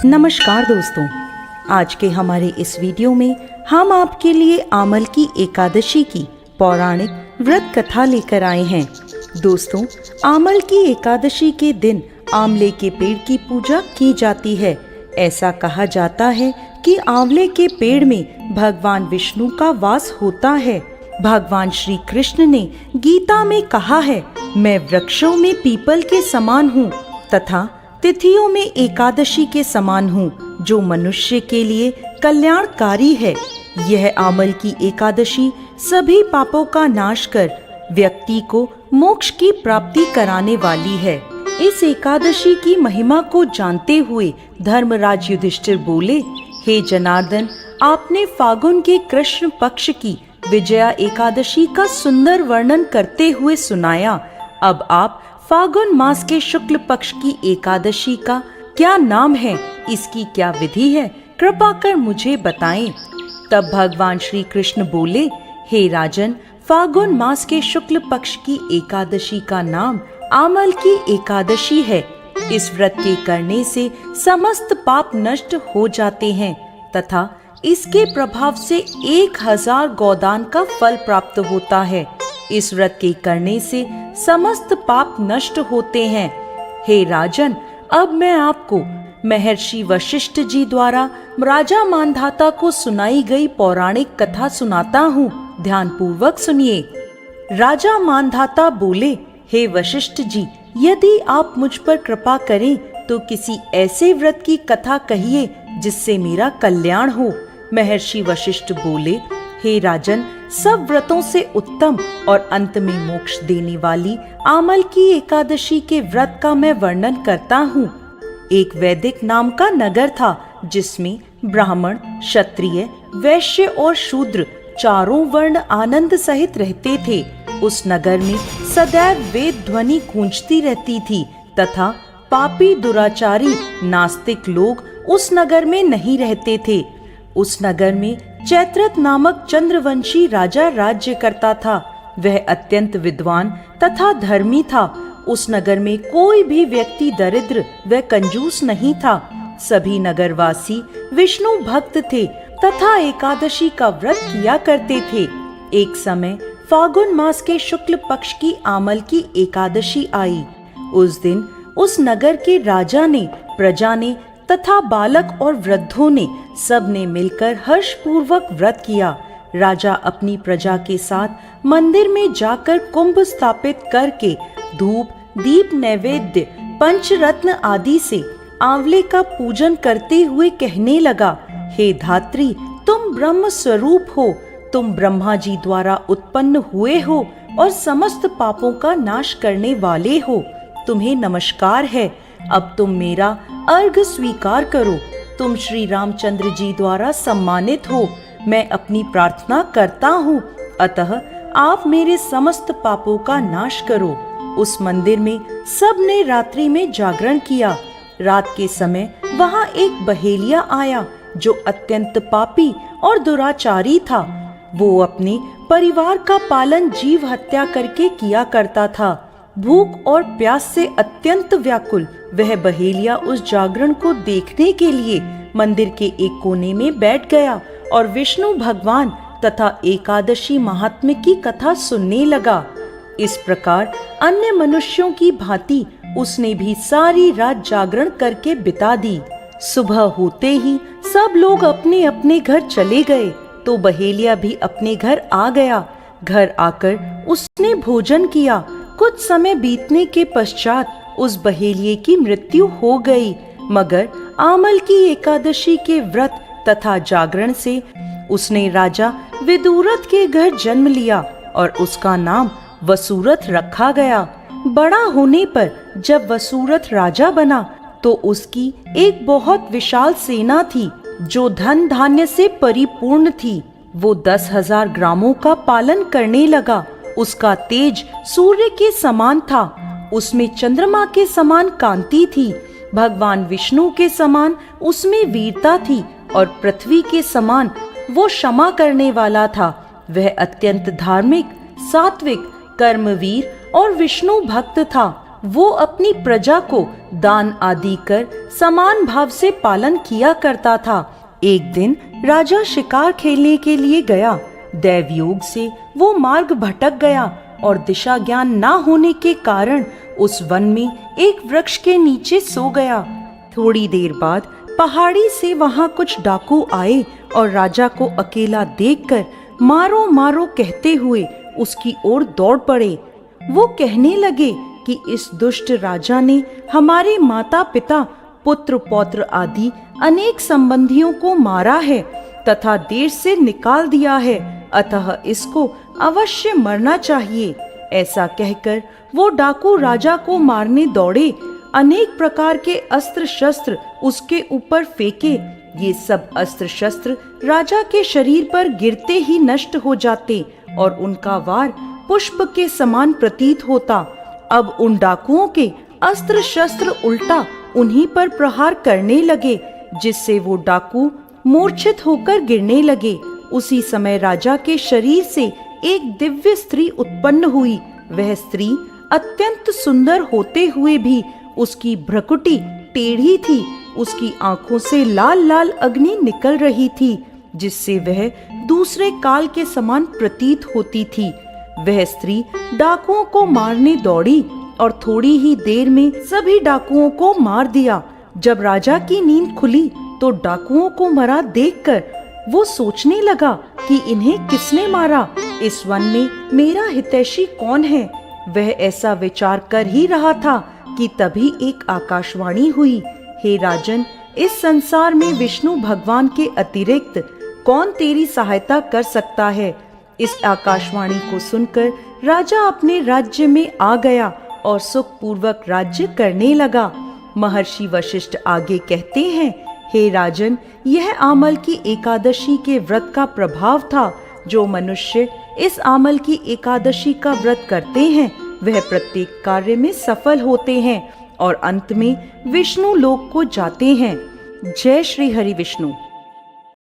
नमस्कार दोस्तों, आज के हमारे इस वीडियो में हम आपके लिए आमल की एकादशी की पौराणिक व्रत कथा लेकर आए हैं। दोस्तों, आमल की एकादशी के दिन आंवले के पेड़ की पूजा की जाती है। ऐसा कहा जाता है कि आंवले के पेड़ में भगवान विष्णु का वास होता है। भगवान श्री कृष्ण ने गीता में कहा है, मैं वृक्षों में पीपल के समान हूँ तथा तिथियों में एकादशी के समान हूँ, जो मनुष्य के लिए कल्याणकारी है। यह आमल की एकादशी सभी पापों का नाश कर व्यक्ति को मोक्ष की प्राप्ति कराने वाली है। इस एकादशी की महिमा को जानते हुए धर्मराज युधिष्ठिर बोले, हे जनार्दन, आपने फागुन के कृष्ण पक्ष की विजया एकादशी का सुंदर वर्णन करते हुए सुनाया। अब आप फागुन मास के शुक्ल पक्ष की एकादशी का क्या नाम है, इसकी क्या विधि है, कृपा कर मुझे बताएं। तब भगवान श्री कृष्ण बोले, हे राजन, फागुन मास के शुक्ल पक्ष की एकादशी का नाम आमल की एकादशी है। इस व्रत के करने से समस्त पाप नष्ट हो जाते हैं तथा इसके प्रभाव से 1000 गोदान का फल प्राप्त होता है। इस व्रत के करने से समस्त पाप नष्ट होते हैं। हे राजन, अब मैं आपको महर्षि वशिष्ठ जी द्वारा राजा मानधाता को सुनाई गई पौराणिक कथा सुनाता हूँ, ध्यान पूर्वक सुनिए। राजा मानधाता बोले, हे वशिष्ठ जी, यदि आप मुझ पर कृपा करें तो किसी ऐसे व्रत की कथा कहिए जिससे मेरा कल्याण हो। महर्षि वशिष्ठ बोले, हे राजन, सब व्रतों से उत्तम और अंत में मोक्ष देने वाली आमल की एकादशी के व्रत का मैं वर्णन करता हूँ। एक वैदिक नाम का नगर था, जिसमें ब्राह्मण, क्षत्रिय, वैश्य और शूद्र चारों वर्ण आनंद सहित रहते थे। उस नगर में सदैव वेद ध्वनि गूंजती रहती थी तथा पापी, दुराचारी, नास्तिक लोग उस नगर में नहीं रहते थे। उस नगर में चैत्रथ नामक चंद्रवंशी राजा राज्य करता था। वह अत्यंत विद्वान तथा धर्मी था। उस नगर में कोई भी व्यक्ति दरिद्र व कंजूस नहीं था। सभी नगरवासी विष्णु भक्त थे तथा एकादशी का व्रत किया करते थे। एक समय फागुन मास के शुक्ल पक्ष की आमल की एकादशी आई। उस दिन उस नगर के राजा ने, प्रजा ने तथा बालक और वृद्धों ने सब ने मिलकर हर्ष पूर्वक व्रत किया। राजा अपनी प्रजा के साथ मंदिर में जाकर कुंभ स्थापित करके धूप, दीप, नैवेद्य, पंचरत्न आदि से आंवले का पूजन करते हुए कहने लगा, हे धात्री, तुम ब्रह्म स्वरूप हो, तुम ब्रह्मा जी द्वारा उत्पन्न हुए हो और समस्त पापों का नाश करने वाले हो। तुम्हें नमस्कार है। अब तुम मेरा अर्घ स्वीकार करो। तुम श्री रामचंद्र जी द्वारा सम्मानित हो। मैं अपनी प्रार्थना करता हूँ, अतः आप मेरे समस्त पापों का नाश करो। उस मंदिर में सब ने रात्रि में जागरण किया। रात के समय वहाँ एक बहेलिया आया जो अत्यंत पापी और दुराचारी था। वो अपने परिवार का पालन जीव हत्या करके किया करता था। भूख और प्यास से अत्यंत व्याकुल वह बहेलिया उस जागरण को देखने के लिए मंदिर के एक कोने में बैठ गया और विष्णु भगवान तथा एकादशी महात्म्य की कथा सुनने लगा। इस प्रकार अन्य मनुष्यों की भांति उसने भी सारी रात जागरण करके बिता दी। सुबह होते ही सब लोग अपने अपने घर चले गए तो बहेलिया भी अपने घर आ गया। घर आकर उसने भोजन किया। कुछ समय बीतने के पश्चात उस बहेलिये की मृत्यु हो गई, मगर आमल की एकादशी के व्रत तथा जागरण से उसने राजा विदुरथ के घर जन्म लिया और उसका नाम वसुरथ रखा गया। बड़ा होने पर जब वसुरथ राजा बना तो उसकी एक बहुत विशाल सेना थी जो धन धान्य से परिपूर्ण थी। वो 10,000 ग्रामों का पालन करने लगा। उसका तेज सूर्य के समान था। उसमें चंद्रमा के समान कांति थी। भगवान विष्णु के समान उसमें वीरता थी और पृथ्वी के समान वो क्षमा करने वाला था। वह अत्यंत धार्मिक, सात्विक, कर्मवीर और विष्णु भक्त था। वो अपनी प्रजा को दान आदि कर समान भाव से पालन किया करता था। एक दिन राजा शिकार खेलने के लिए गया। दैवयोग से वो मार्ग भटक गया और दिशा ज्ञान ना होने के कारण उस वन में एक वृक्ष के नीचे सो गया। थोड़ी देर बाद पहाड़ी से वहां कुछ डाकू आए और राजा को अकेला देखकर मारो मारो कहते हुए उसकी ओर दौड़ पड़े। वो कहने लगे कि इस दुष्ट राजा ने हमारे माता पिता, पुत्र पौत्र आदि अनेक संबंधियों को मारा है तथा देश से निकाल दिया है, अतः इसको अवश्य मरना चाहिए। ऐसा कहकर वो डाकू राजा को मारने दौड़े। अनेक प्रकार के अस्त्र शस्त्र उसके ऊपर फेंके। ये सब अस्त्र शस्त्र राजा के शरीर पर गिरते ही नष्ट हो जाते और उनका वार पुष्प के समान प्रतीत होता। अब उन डाकुओं के अस्त्र शस्त्र उल्टा उन्हीं पर प्रहार करने लगे, जिससे वो डाकू मूर्छित होकर गिरने लगे। उसी समय राजा के शरीर से एक दिव्य स्त्री उत्पन्न हुई। वह स्त्री अत्यंत सुंदर होते हुए भी उसकी भ्रकुटी टेढ़ी थी। उसकी आंखों से लाल लाल अग्नि निकल रही थी, जिससे वह दूसरे काल के समान प्रतीत होती थी। वह स्त्री डाकुओं को मारने दौड़ी और थोड़ी ही देर में सभी डाकुओं को मार दिया। जब राजा की नींद खुली तो डाकुओं को मरा देखकर वो सोचने लगा कि इन्हें किसने मारा, इस वन में मेरा हितैषी कौन है। वह ऐसा विचार कर ही रहा था कि तभी एक आकाशवाणी हुई, हे राजन, इस संसार में विष्णु भगवान के अतिरिक्त कौन तेरी सहायता कर सकता है। इस आकाशवाणी को सुनकर राजा अपने राज्य में आ गया और सुखपूर्वक राज्य करने लगा। महर्षि वशिष्ठ आगे कहते हैं, हे राजन, यह आमल की एकादशी के व्रत का प्रभाव था। जो मनुष्य इस आमल की एकादशी का व्रत करते हैं वह प्रत्येक कार्य में सफल होते हैं और अंत में विष्णु लोक को जाते हैं। जय श्री हरि विष्णु।